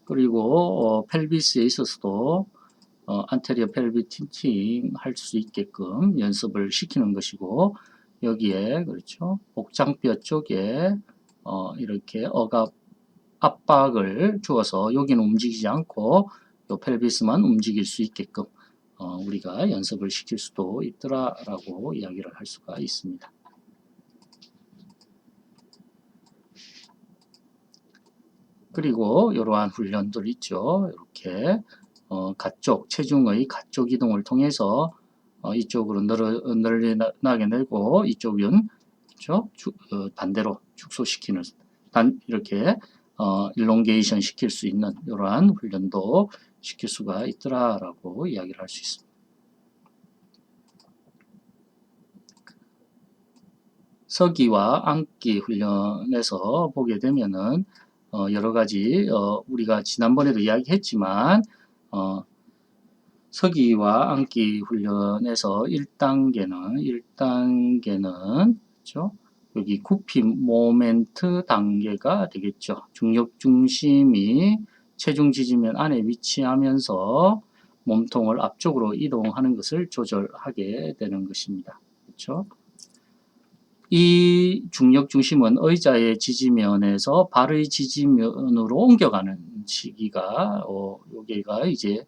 그리고 펠비스에 있어서도 안테리어 펠비 틴팅 할 수 있게끔 연습을 시키는 것이고 여기에 그렇죠. 복장뼈 쪽에 이렇게 억압 압박을 주어서 여기는 움직이지 않고 요 펠비스만 움직일 수 있게끔 우리가 연습을 시킬 수도 있더라라고 이야기를 할 수가 있습니다. 그리고 이러한 훈련들 있죠. 이렇게 가쪽 체중의 가쪽 이동을 통해서 이쪽으로 늘어나게 되고 이쪽은 그렇죠? 반대로 축소시키는 이렇게 일롱게이션 시킬 수 있는 이러한 훈련도 시킬 수가 있더라라고 이야기를 할 수 있습니다. 서기와 앉기 훈련에서 보게 되면은 여러 가지 우리가 지난번에도 이야기했지만 서기와 앉기 훈련에서 1단계는 그렇죠? 여기 굽힘 모멘트 단계가 되겠죠. 중력 중심이 체중 지지면 안에 위치하면서 몸통을 앞쪽으로 이동하는 것을 조절하게 되는 것입니다. 그렇죠? 이 중력 중심은 의자의 지지면에서 발의 지지면으로 옮겨가는 시기가 여기가 이제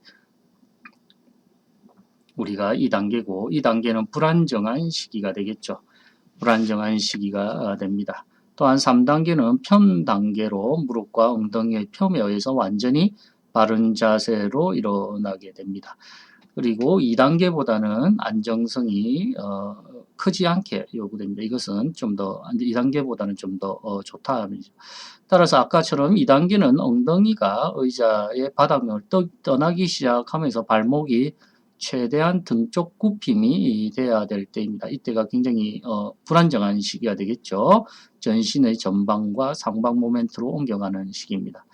우리가 2단계고 2단계는 불안정한 시기가 되겠죠. 불안정한 시기가 됩니다. 또한 3단계는 편 단계로 무릎과 엉덩이의 펴에 의해서 완전히 바른 자세로 일어나게 됩니다. 그리고 2단계보다는 안정성이 크지 않게 요구됩니다. 이것은 좀 더 2단계보다는 좀 더 좋다. 따라서 아까처럼 2단계는 엉덩이가 의자의 바닥면을 떠나기 시작하면서 발목이 최대한 등쪽 굽힘이 돼야 될 때입니다. 이때가 굉장히 불안정한 시기가 되겠죠. 전신의 전방과 상방 모멘트로 옮겨가는 시기입니다.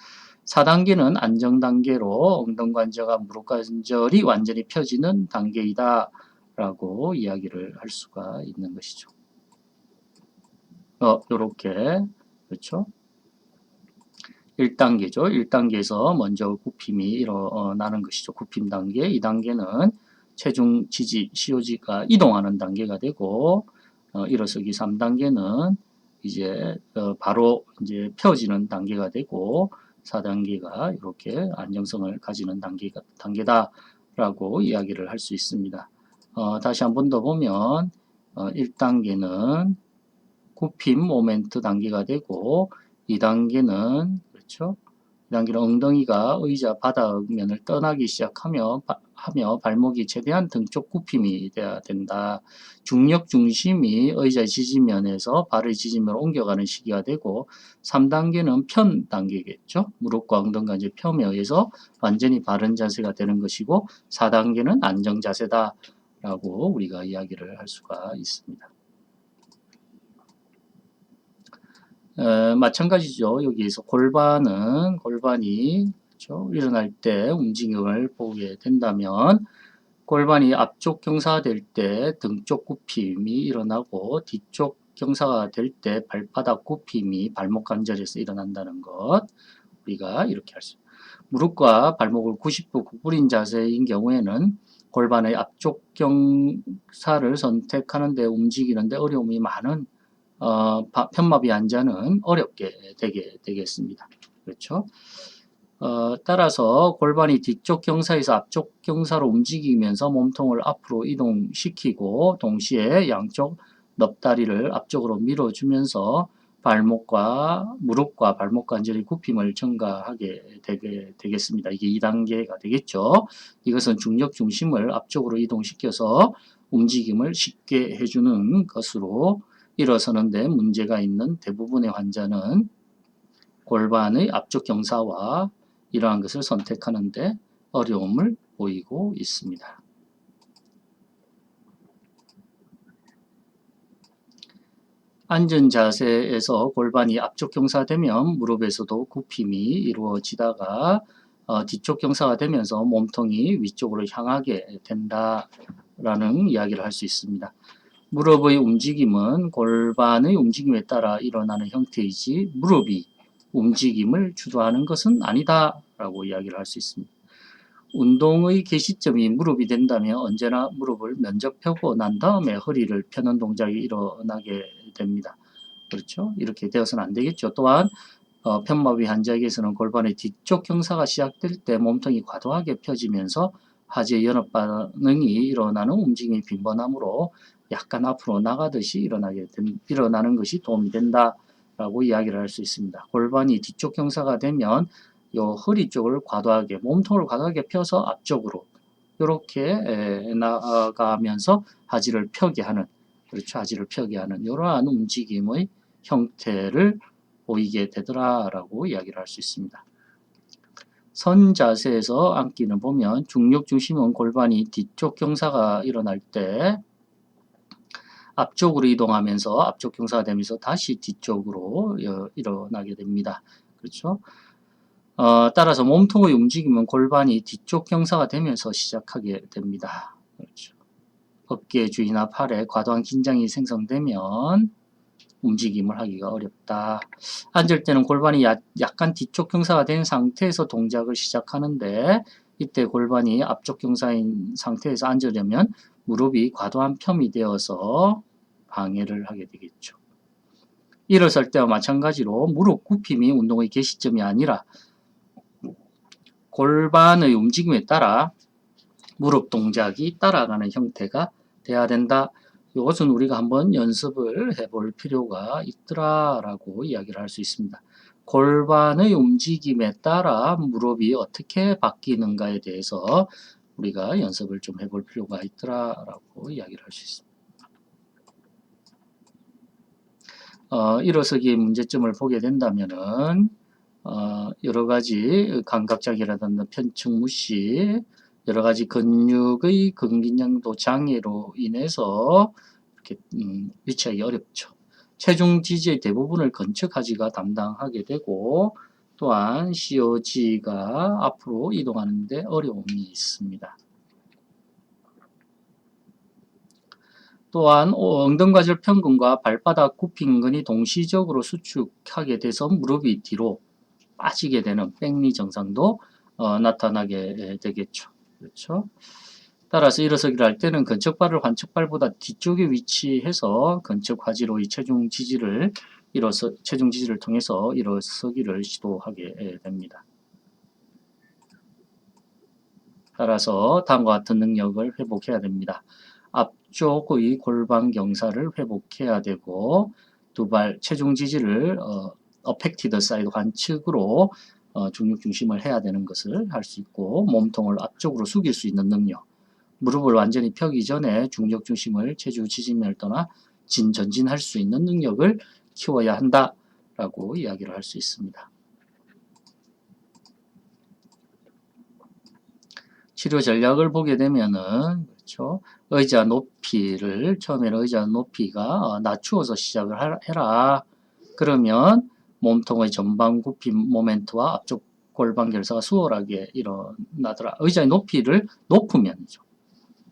4단계는 안정 단계로 엉덩관절과 무릎관절이 완전히 펴지는 단계이다 라고 이야기를 할 수가 있는 것이죠. 요렇게 그렇죠. 1단계죠. 1단계에서 먼저 굽힘이 일어나는 것이죠. 굽힘 단계. 2단계는 체중 지지, COG가 이동하는 단계가 되고, 일어서기 3단계는 이제 바로 이제 펴지는 단계가 되고, 4단계가 이렇게 안정성을 가지는 단계다라고 이야기를 할 수 있습니다. 다시 한 번 더 보면 1단계는 굽힘 모멘트 단계가 되고 2단계는 그렇죠? 2단계는 엉덩이가 의자 바닥면을 떠나기 시작하며 발목이 최대한 등쪽 굽힘이 돼야 된다. 중력 중심이 의자 지지면에서 발의 지지면으로 옮겨가는 시기가 되고 3단계는 편 단계겠죠. 무릎과 엉덩이가 이제 펴에 의해서 완전히 바른 자세가 되는 것이고 4단계는 안정 자세다 라고 우리가 이야기를 할 수가 있습니다. 마찬가지죠. 여기에서 골반이 그렇죠? 일어날 때 움직임을 보게 된다면 골반이 앞쪽 경사될 때 등쪽 굽힘이 일어나고 뒤쪽 경사가 될 때 발바닥 굽힘이 발목 관절에서 일어난다는 것 우리가 이렇게 할 수 있습니다. 무릎과 발목을 90도 구부린 자세인 경우에는 골반의 앞쪽 경사를 선택하는 데 움직이는데 어려움이 많은 편마비 환자는 어렵게 되겠습니다. 그렇죠? 따라서 골반이 뒤쪽 경사에서 앞쪽 경사로 움직이면서 몸통을 앞으로 이동시키고 동시에 양쪽 넙다리를 앞쪽으로 밀어주면서 발목과 무릎과 발목 관절의 굽힘을 증가하게 되겠습니다. 이게 2단계가 되겠죠. 이것은 중력 중심을 앞쪽으로 이동시켜서 움직임을 쉽게 해주는 것으로 일어서는데 문제가 있는 대부분의 환자는 골반의 앞쪽 경사와 이러한 것을 선택하는데 어려움을 보이고 있습니다. 앉은 자세에서 골반이 앞쪽 경사되면 무릎에서도 굽힘이 이루어지다가 뒤쪽 경사가 되면서 몸통이 위쪽으로 향하게 된다라는 이야기를 할 수 있습니다. 무릎의 움직임은 골반의 움직임에 따라 일어나는 형태이지 무릎이 움직임을 주도하는 것은 아니다라고 이야기를 할 수 있습니다. 운동의 개시점이 무릎이 된다면 언제나 무릎을 면접 펴고 난 다음에 허리를 펴는 동작이 일어나게 됩니다. 그렇죠? 이렇게 되어서는 안 되겠죠. 또한 편마비 환자에게서는 골반의 뒤쪽 경사가 시작될 때 몸통이 과도하게 펴지면서 하지의 연합 반응이 일어나는 움직임이 빈번하므로 약간 앞으로 나가듯이 일어나는 것이 도움이 된다라고 이야기를 할 수 있습니다. 골반이 뒤쪽 경사가 되면 요 허리 쪽을 과도하게 몸통을 과도하게 펴서 앞쪽으로 이렇게 나가면서 하지를 펴게 하는 그렇죠. 하지를 펴게 하는 이러한 움직임의 형태를 보이게 되더라라고 이야기를 할 수 있습니다. 선 자세에서 앉기는 보면 중력 중심은 골반이 뒤쪽 경사가 일어날 때 앞쪽으로 이동하면서 앞쪽 경사가 되면서 다시 뒤쪽으로 일어나게 됩니다. 그렇죠? 따라서 몸통의 움직임은 골반이 뒤쪽 경사가 되면서 시작하게 됩니다. 그렇죠. 어깨 주위나 팔에 과도한 긴장이 생성되면 움직임을 하기가 어렵다. 앉을 때는 골반이 약간 뒤쪽 경사가 된 상태에서 동작을 시작하는데 이때 골반이 앞쪽 경사인 상태에서 앉으려면 무릎이 과도한 펴이 되어서 방해를 하게 되겠죠. 일어설 때와 마찬가지로 무릎 굽힘이 운동의 개시점이 아니라 골반의 움직임에 따라 무릎 동작이 따라가는 형태가 돼야 된다. 이것은 우리가 한번 연습을 해볼 필요가 있더라라고 이야기를 할 수 있습니다. 골반의 움직임에 따라 무릎이 어떻게 바뀌는가에 대해서 우리가 연습을 좀 해볼 필요가 있더라라고 이야기를 할 수 있습니다. 일어서기의 문제점을 보게 된다면은 여러 가지 감각장애라든가 편측 무시, 여러 가지 근육의 근긴장도 장애로 인해서 이렇게 위치하기 어렵죠. 체중 지지의 대부분을 근척하지가 담당하게 되고 또한 COG가 앞으로 이동하는 데 어려움이 있습니다. 또한 엉덩과절 편근과 발바닥 굽힌근이 동시적으로 수축하게 돼서 무릎이 뒤로 빠지게 되는 백리 증상도 나타나게 되겠죠. 그렇죠? 따라서 일어서기를 할 때는 근척발을 환척발보다 뒤쪽에 위치해서 근척화지로의 체중 지지를 통해서 일어서기를 시도하게 됩니다. 따라서 다음과 같은 능력을 회복해야 됩니다. 앞쪽의 골반 경사를 회복해야 되고 두 발 체중 지지를 어펙티드 사이드 환측으로 중력 중심을 해야 되는 것을 할 수 있고 몸통을 앞쪽으로 숙일 수 있는 능력, 무릎을 완전히 펴기 전에 중력 중심을 체중 지짐을 떠나 전진할 수 있는 능력을 키워야 한다라고 이야기를 할 수 있습니다. 치료 전략을 보게 되면은 그렇죠. 의자 높이를 처음에는 의자 높이가 낮추어서 시작을 해라. 그러면 몸통의 전방 굽힘 모멘트와 앞쪽 골반 결사가 수월하게 일어나더라. 의자의 높이를 높으면이죠.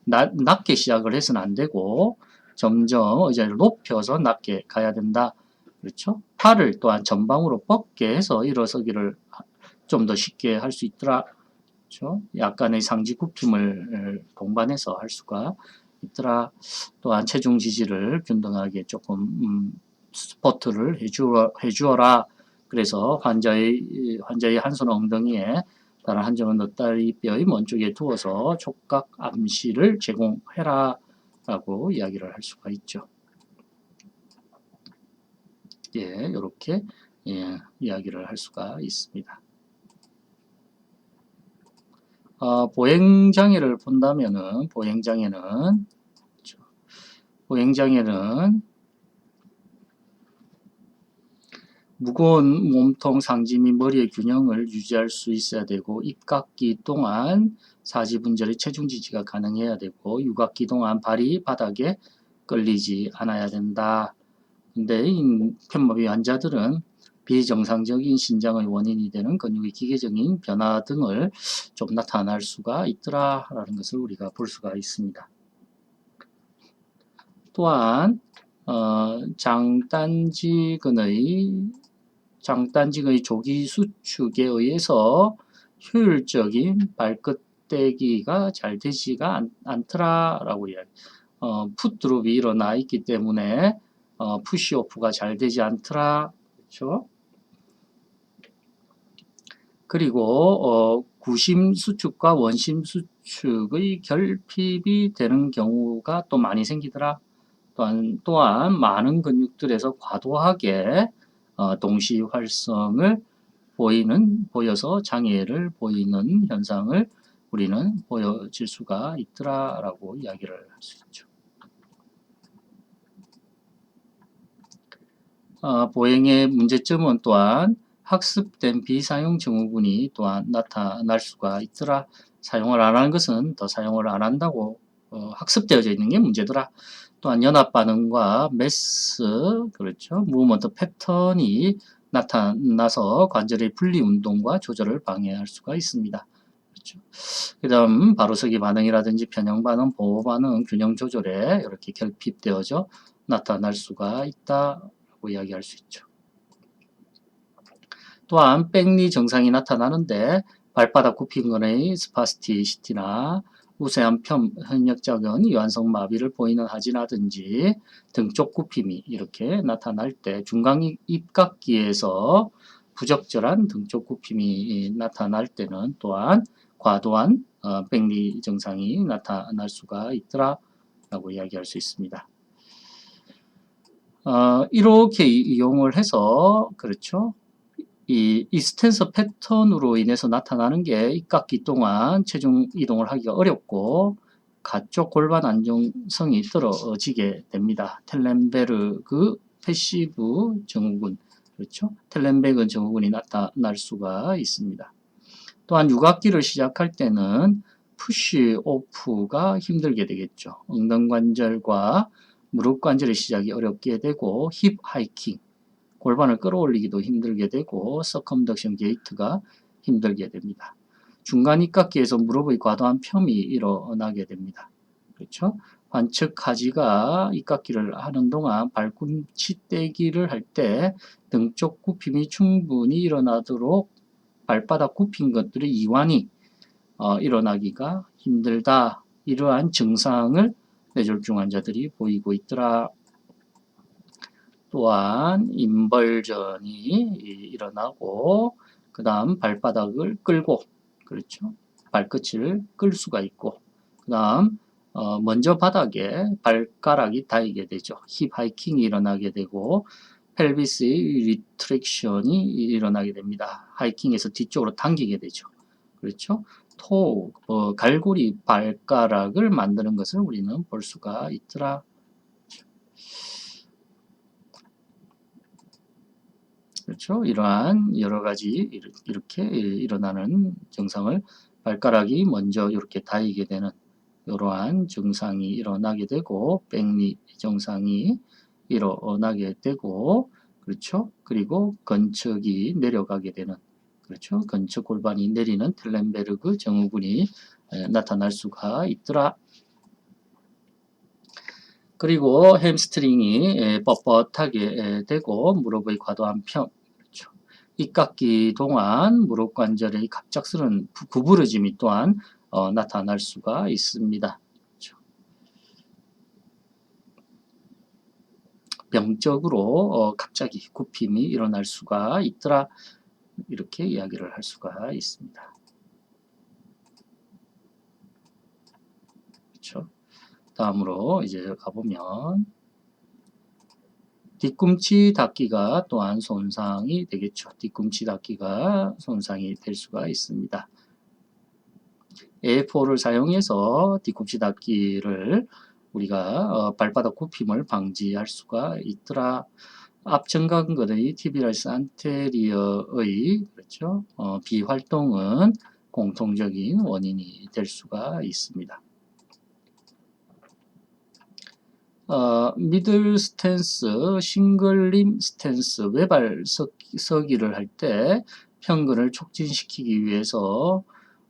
낮게 시작을 해서는 안 되고 점점 의자를 높여서 낮게 가야 된다. 그렇죠? 팔을 또한 전방으로 뻗게 해서 일어서기를 좀 더 쉽게 할 수 있더라. 그렇죠? 약간의 상지 굽힘을 동반해서 할 수가 있더라. 또한 체중 지지를 균등하게 조금 스포트를 해주어라. 그래서 환자의 한 손 엉덩이에 다른 한쪽은 넉다리 뼈의 먼 쪽에 두어서 촉각 암시를 제공해라 라고 이야기를 할 수가 있죠. 예, 이렇게 이야기를 할 수가 있습니다. 보행장애를 본다면은 보행장애는 무거운 몸통, 상지 및 머리의 균형을 유지할 수 있어야 되고 입각기 동안 사지분절의 체중 지지가 가능해야 되고 유각기 동안 발이 바닥에 끌리지 않아야 된다. 근데 이 편마비 환자들은 비정상적인 신장의 원인이 되는 근육의 기계적인 변화 등을 좀 나타날 수가 있더라라는 것을 우리가 볼 수가 있습니다. 또한 장단직의 조기 수축에 의해서 효율적인 발끝대기가 잘 되지가 않더라라고 이야기. 풋드롭이 일어나 있기 때문에 푸시오프가 잘 되지 않더라. 그렇죠? 그리고 구심 수축과 원심 수축의 결핍이 되는 경우가 또 많이 생기더라. 또한 많은 근육들에서 과도하게 동시 활성을 보여서 장애를 보이는 현상을 우리는 보여질 수가 있더라라고 이야기를 할 수 있죠. 보행의 문제점은 또한 학습된 비사용 증후군이 또한 나타날 수가 있더라. 사용을 안 하는 것은 더 사용을 안 한다고 학습되어져 있는 게 문제더라. 또한 연합 반응과 매스, 그렇죠. 무브먼트 패턴이 나타나서 관절의 분리 운동과 조절을 방해할 수가 있습니다. 그렇죠. 그 다음 바로서기 반응이라든지 편형 반응, 보호 반응, 균형 조절에 이렇게 결핍되어져 나타날 수가 있다고 이야기할 수 있죠. 또한 백리 증상이 나타나는데 발바닥 굽힌근의 스파스티시티나 우세한 현역작은 유한성 마비를 보이는 하지나든지 등 쪽 굽힘이 이렇게 나타날 때 중간 입각기에서 부적절한 등 쪽 굽힘이 나타날 때는 또한 과도한 백리 증상이 나타날 수가 있더라라고 이야기할 수 있습니다. 이렇게 이용을 해서 그렇죠. 이 스탠서 패턴으로 인해서 나타나는 게 입각기 동안 체중 이동을 하기가 어렵고 가쪽 골반 안정성이 떨어지게 됩니다. 텔렌베르그 패시브 증후군, 그렇죠? 텔렌베르그 증후군이 나타날 수가 있습니다. 또한 육악기를 시작할 때는 푸시 오프가 힘들게 되겠죠. 엉덩관절과 무릎 관절의 시작이 어렵게 되고 힙 하이킹, 골반을 끌어올리기도 힘들게 되고 서컴덕션 게이트가 힘들게 됩니다. 중간 입각기에서 무릎의 과도한 펴이 일어나게 됩니다. 그렇죠? 관측하지가 입각기를 하는 동안 발꿈치 떼기를 할 때 등 쪽 굽힘이 충분히 일어나도록 발바닥 굽힌 것들이 이완이 일어나기가 힘들다. 이러한 증상을 뇌졸중 환자들이 보이고 있더라. 또한 인벌전이 일어나고 그 다음 발바닥을 끌고 그렇죠. 발끝을 끌 수가 있고 그 다음 먼저 바닥에 발가락이 닿이게 되죠. 힙 하이킹이 일어나게 되고 펠비스의 리트랙션이 일어나게 됩니다. 하이킹에서 뒤쪽으로 당기게 되죠. 그렇죠. 갈고리 발가락을 만드는 것을 우리는 볼 수가 있더라. 그렇죠. 이러한 여러 가지 이렇게 일어나는 증상을 발가락이 먼저 이렇게 닿이게 되는 이러한 증상이 일어나게 되고 백리 증상이 일어나게 되고 그렇죠. 그리고 건척이 내려가게 되는 그렇죠. 건척 골반이 내리는 텔렌베르그 증후군이 나타날 수가 있더라. 그리고 햄스트링이 뻣뻣하게 되고 무릎의 과도한 편, 그렇죠. 입각기 동안 무릎 관절의 갑작스런 구부러짐이 또한 나타날 수가 있습니다. 그렇죠. 병적으로 갑자기 굽힘이 일어날 수가 있더라. 이렇게 이야기를 할 수가 있습니다. 그렇죠. 다음으로 이제 가보면 뒤꿈치 닫기가 또한 손상이 되겠죠. 뒤꿈치 닫기가 손상이 될 수가 있습니다. A4를 사용해서 뒤꿈치 닫기를 우리가 발바닥 굽힘을 방지할 수가 있더라. 앞정강근의 티비랄스 안테리어의 그렇죠. 비활동은 공통적인 원인이 될 수가 있습니다. 미들 스탠스, 싱글림 스탠스, 외발 서기를 할 때 편근을 촉진시키기 위해서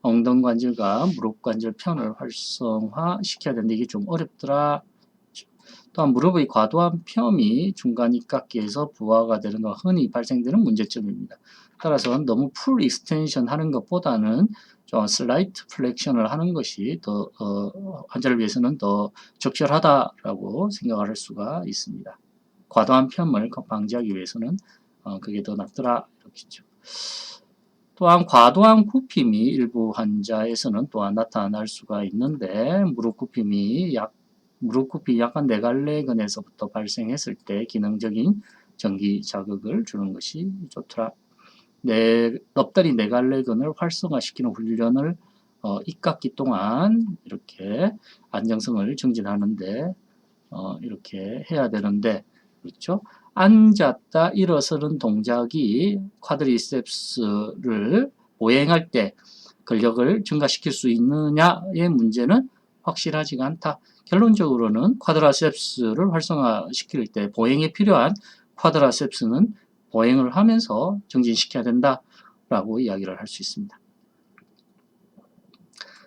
엉덩관절과 무릎관절 편을 활성화시켜야 되는데 이게 좀 어렵더라. 또한 무릎의 과도한 펴이 중간 입각기에서 부하가 되는 건 흔히 발생되는 문제점입니다. 따라서 너무 풀 익스텐션 하는 것보다는 좀 슬라이트 플렉션을 하는 것이 더 환자를 위해서는 더 적절하다라고 생각을 할 수가 있습니다. 과도한 펴을 방지하기 위해서는 그게 더 낫더라 이렇겠죠. 또한 과도한 굽힘이 일부 환자에서는 또한 나타날 수가 있는데 무릎 굽힘이 약간 내갈래근에서부터 발생했을 때 기능적인 전기 자극을 주는 것이 좋더라. 넙다리 내갈래근을 활성화시키는 훈련을 입각기 동안 이렇게 안정성을 증진하는데 이렇게 해야 되는데 그렇죠? 앉았다 일어서는 동작이 쿼드리셉스를 보행할 때 근력을 증가시킬 수 있느냐의 문제는 확실하지가 않다. 결론적으로는 쿼드라셉스를 활성화시킬 때 보행에 필요한 쿼드라셉스는 보행을 하면서 정진시켜야 된다라고 이야기를 할 수 있습니다.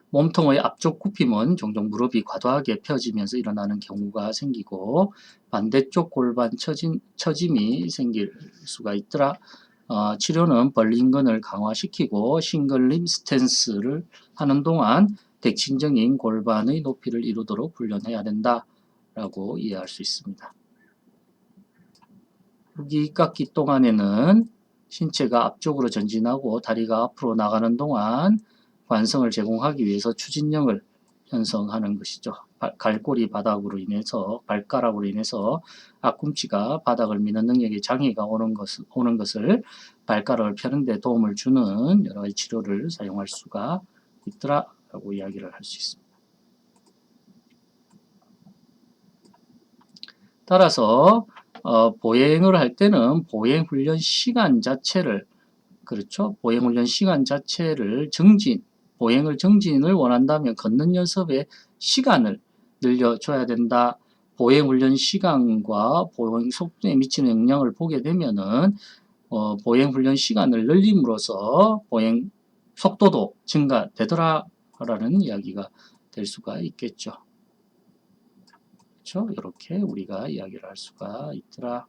몸통의 앞쪽 굽힘은 종종 무릎이 과도하게 펴지면서 일어나는 경우가 생기고 반대쪽 골반 처짐이 생길 수가 있더라. 치료는 벌린근을 강화시키고 싱글림 스탠스를 하는 동안 대칭적인 골반의 높이를 이루도록 훈련해야 된다라고 이해할 수 있습니다. 후기 깎기 동안에는 신체가 앞쪽으로 전진하고 다리가 앞으로 나가는 동안 관성을 제공하기 위해서 추진력을 형성하는 것이죠. 갈고리 바닥으로 인해서 발가락으로 인해서 앞꿈치가 바닥을 미는 능력에 장애가 오는 것을 발가락을 펴는 데 도움을 주는 여러 가지 치료를 사용할 수가 있더라라고 이야기를 할 수 있습니다. 따라서 보행을 할 때는 보행 훈련 시간 자체를 그렇죠. 보행 훈련 시간 자체를 보행을 정진을 원한다면 걷는 연습의 시간을 늘려줘야 된다. 보행 훈련 시간과 보행 속도에 미치는 영향을 보게 되면은 보행 훈련 시간을 늘림으로써 보행 속도도 증가되더라라는 이야기가 될 수가 있겠죠. 그렇죠? 이렇게 우리가 이야기를 할 수가 있더라.